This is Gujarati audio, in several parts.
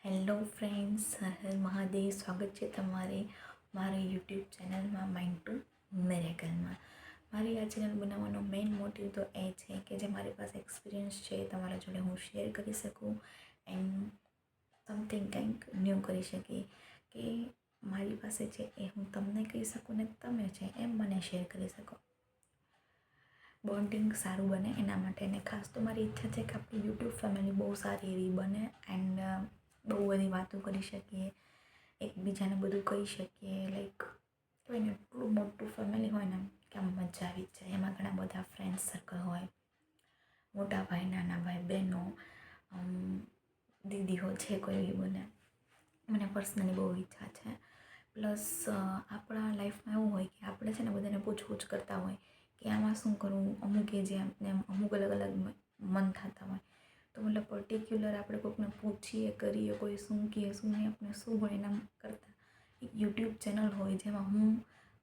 Hello friends, Har Har Mahadev. સ્વાગત છે તમારે મારી યુટ્યુબ ચેનલમાં માઇન્ડ ટુ મિરેકલમાં. મારી આ ચેનલ બનાવવાનો મેઇન મોટિવ તો એ છે કે જે મારી પાસે એક્સપિરિયન્સ છે તમારા જોડે હું શેર કરી શકું એન્ડ સમથિંગ કંઈક ન્યૂ કરી શકીએ કે મારી પાસે છે એ હું તમને કહી શકું ને તમે છે એમ મને શેર કરી શકો. બોન્ડિંગ સારું બને એના માટે. ને ખાસ તો મારી ઈચ્છા છે કે આપણી યુટ્યુબ ફેમિલી બહુ સારી એવી બને એન્ડ બહુ બધી વાતો કરી શકીએ, એકબીજાને બધું કહી શકીએ. લાઈક કહેવાય ને એટલું મોટું ફેમિલી હોય ને કે આમ મજા આવી જ જાય. એમાં ઘણા બધા ફ્રેન્ડ સર્કલ હોય, મોટા ભાઈ, નાના ભાઈ, બહેનો, દીદીઓ છે કોઈ બી બને. મને પર્સનલી બહુ ઈચ્છા છે. પ્લસ આપણા લાઈફમાં એવું હોય કે આપણે છે ને બધાને પૂછપૂછ કરતા હોય કે આમાં શું કરવું, અમુકે જે એમ અમુક અલગ અલગ મન થતા હોય. તો મતલબ પર્ટિક્યુલર આપણે કોઈકને પૂછીએ કરીએ, કોઈ શું કહે શું નહીં, આપણે શું હોય એના કરતાં એક યુટ્યુબ ચેનલ હોય જેમાં હું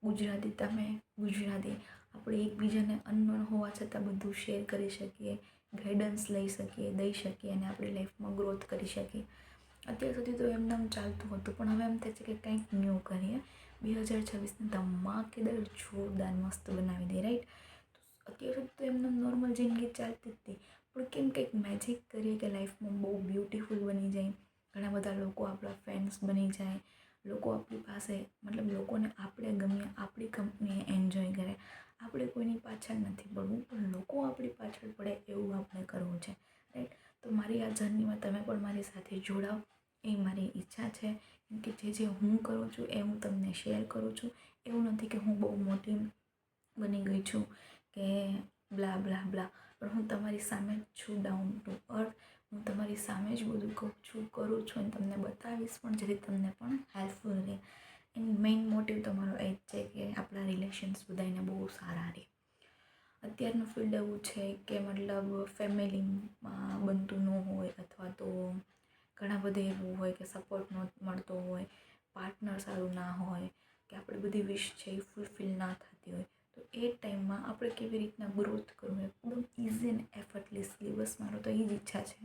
ગુજરાતી, તમે ગુજરાતી, આપણે એકબીજાને અનનોન હોવા છતાં બધું શેર કરી શકીએ, ગાઈડન્સ લઈ શકીએ, દઈ શકીએ અને આપણી લાઈફમાં ગ્રોથ કરી શકીએ. અત્યાર સુધી તો એમને એમ ચાલતું હતું, પણ હવે એમ થાય છે કે કંઈક ન્યૂ કરીએ. 2026ને ધમાકેદાર જોરદાર મસ્ત બનાવી દે, રાઈટ? તો અત્યાર સુધી તો એમને નોર્મલ જિંદગી ચાલતી જ હતી, પણ કેમ કંઈક મેજિક કરીએ કે લાઈફમાં બહુ બ્યુટિફુલ બની જાય. ઘણા બધા લોકો આપણા ફ્રેન્ડ્સ બની જાય, લોકો આપણી પાસે મતલબ લોકોને આપણે ગમીએ, આપણી કંપનીએ એન્જોય કરે. આપણે કોઈની પાછળ નથી પડવું, પણ લોકો આપણી પાછળ પડે એવું આપણે કરવું છે, રાઈટ? તો મારી આ જર્નીમાં તમે પણ મારી સાથે જોડાઓ એ મારી ઈચ્છા છે. કેમ કે જે હું કરું છું એ હું તમને શેર કરું છું. એવું નથી કે હું બહુ મોટી બની ગઈ છું કે બ્લા બ્લા બ્લા, પણ હું તમારી સામે જ છું, ડાઉન ટુ અર્થ. હું તમારી સામે જ બધું કહું છું, કરું છું અને તમને બતાવીશ પણ, જેથી તમને પણ હેલ્પફુલ રહે. એન્ડ મેઇન મોટિવ તમારો એ જ છે કે આપણા રિલેશન્સ બધાને બહુ સારા રહે. અત્યારનું ફિલ્ડ એવું છે કે મતલબ ફેમિલીમાં બનતું ન હોય, અથવા તો ઘણા બધા એવું હોય કે સપોર્ટ ન મળતો હોય, પાર્ટનર સારું ના હોય, કે આપણી બધી વિશ છે એ ફૂલફિલ ના થતી હોય. તો એ ટાઈમમાં આપણે કેવી રીતના ગ્રોથ કરવું એકદમ ઇઝી અને એફર્ટલેસલી. બસ મારો તો એ જ ઈચ્છા છે.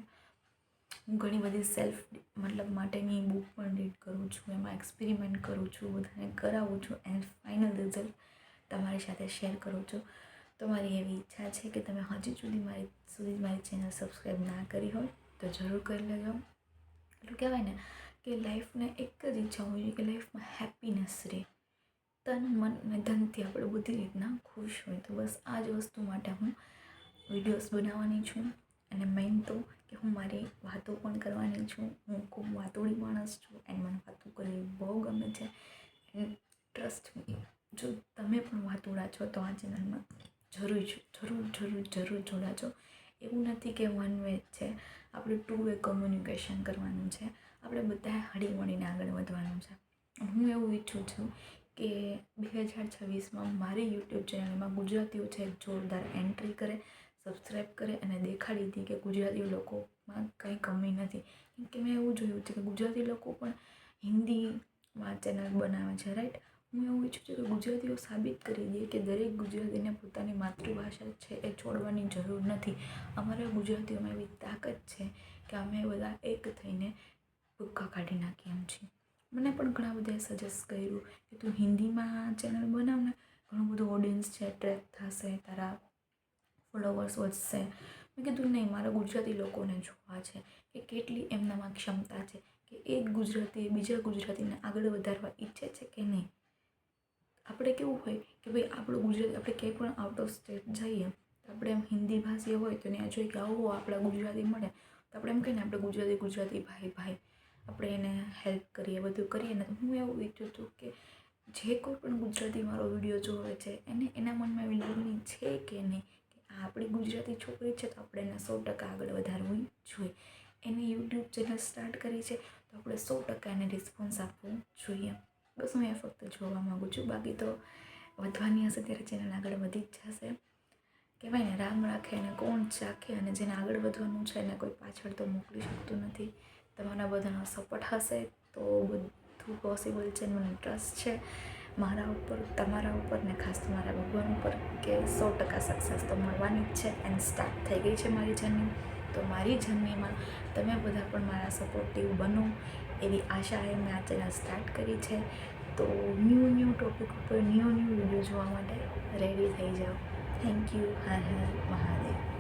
હું ઘણી બધી સેલ્ફ મતલબ માટેની બુક પણ રીડ કરું છું, એમાં એક્સપેરિમેન્ટ કરું છું, બધાને કરાવું છું એન્ડ ફાઇનલ રિઝલ્ટ તમારી સાથે શેર કરું છું. તો મારી એવી ઈચ્છા છે કે તમે હજી સુધી મારી ચેનલ સબસ્ક્રાઈબ ના કરી હોય તો જરૂર કરી લેજો. એટલું કહેવાય ને કે લાઈફને એક જ ઈચ્છા હોય છે કે લાઈફમાં હેપીનેસ રહે, તન મન અને ધનથી આપણે બધી રીતના ખુશ હોય. તો બસ આ જ વસ્તુ માટે હું વિડીયોઝ બનાવવાની છું. અને મેઇન તો કે હું મારી વાતો પણ કરવાની છું. હું ખૂબ વાતોડી માણસ છું એન્ડ મને વાતો કરવી બહુ ગમે છે. એન્ડ ટ્રસ્ટ મી, જો તમે પણ વાતોડા છો તો આ ચેનલમાં જરૂર જોડાજો. એવું નથી કે વન વે છે, આપણે 2 વે કમ્યુનિકેશન કરવાનું છે. આપણે બધાએ હળીમળીને આગળ વધવાનું છે. હું એવું ઈચ્છું છું કે 2026માં મારી યુટ્યુબ ચેનલમાં ગુજરાતીઓ છે જોરદાર એન્ટ્રી કરે, સબસ્ક્રાઈબ કરે અને દેખાડી દે કે ગુજરાતી લોકોમાં કંઈ કમી નથી. કેમ કે મેં એવું જોયું છે કે ગુજરાતી લોકો પણ હિન્દીમાં ચેનલ બનાવે છે, રાઈટ? હું એવું ઈચ્છું છું કે ગુજરાતીઓ સાબિત કરી દે કે દરેક ગુજરાતીને પોતાની માતૃભાષા છે એ છોડવાની જરૂર નથી. અમારા ગુજરાતીઓમાં એવી તાકાત છે કે અમે બધા એક થઈને ભૂક્કા કાઢી નાખીએ એમ છીએ. મને પણ ઘણા બધાએ સજેસ્ટ કર્યું કે તું હિન્દીમાં ચેનલ બનાવ ને, ઘણું બધું ઓડિયન્સ છે ટ્રેક થશે, તારા ફોલોવર્સ વધશે. મેં કીધું નહીં, મારા ગુજરાતી લોકોને જોવા છે કે કેટલી એમનામાં ક્ષમતા છે કે એક ગુજરાતી બીજા ગુજરાતીને આગળ વધારવા ઈચ્છે છે કે નહીં. આપણે કેવું હોય કે ભાઈ આપણું ગુજરાતી, આપણે ક્યાંય પણ આઉટ ઓફ સ્ટેટ જઈએ તો આપણે એમ હિન્દી ભાષી હોય તો ત્યાં જોઈએ કે આવો આપણા ગુજરાતી મળે તો આપણે એમ કહીએ ને આપણે ગુજરાતી ભાઈ આપણે એને હેલ્પ કરીએ, બધું કરીએ ને. હું એવું ઈચ્છું છું કે જે કોઈ પણ ગુજરાતી મારો વિડીયો જોવે છે એને એના મનમાં એવી લાગણી છે કે નહીં કે આ આપણી ગુજરાતી છોકરી છે તો આપણે એને 100% આગળ વધારવું જોઈએ. એને યુટ્યુબ ચેનલ સ્ટાર્ટ કરી છે તો આપણે 100% એને રિસ્પોન્સ આપવું જોઈએ. બસ હું એ ફક્ત જોવા માગું છું. બાકી તો વધવાની હશે ત્યારે ચેનલ આગળ વધી જ જશે. કહેવાય ને રામ રાખે અને કોણ ચાખે, અને જેને આગળ વધવાનું છે એને કોઈ પાછળ તો મોકલી શકતું નથી. તમારા બધાનો સપોર્ટ હશે તો બધું પોસિબલ છે. મને ટ્રસ્ટ છે મારા ઉપર, તમારા ઉપર ને ખાસ તમારા ભગવાન ઉપર કે 100% સક્સેસ તો મળવાની જ છે. એન્ડ સ્ટાર્ટ થઈ ગઈ છે મારી જર્ની. તો તો મારી જર્નીમાં તમે બધા પણ મારા સપોર્ટિવ બનો એવી આશાએ મેં આ ચેનલ સ્ટાર્ટ કરી છે. તો ન્યૂ ટૉપિક ઉપર ન્યૂ વિડીયો જોવા માટે રેડી થઈ જાઓ. Thank you. હર હર મહાદેવ.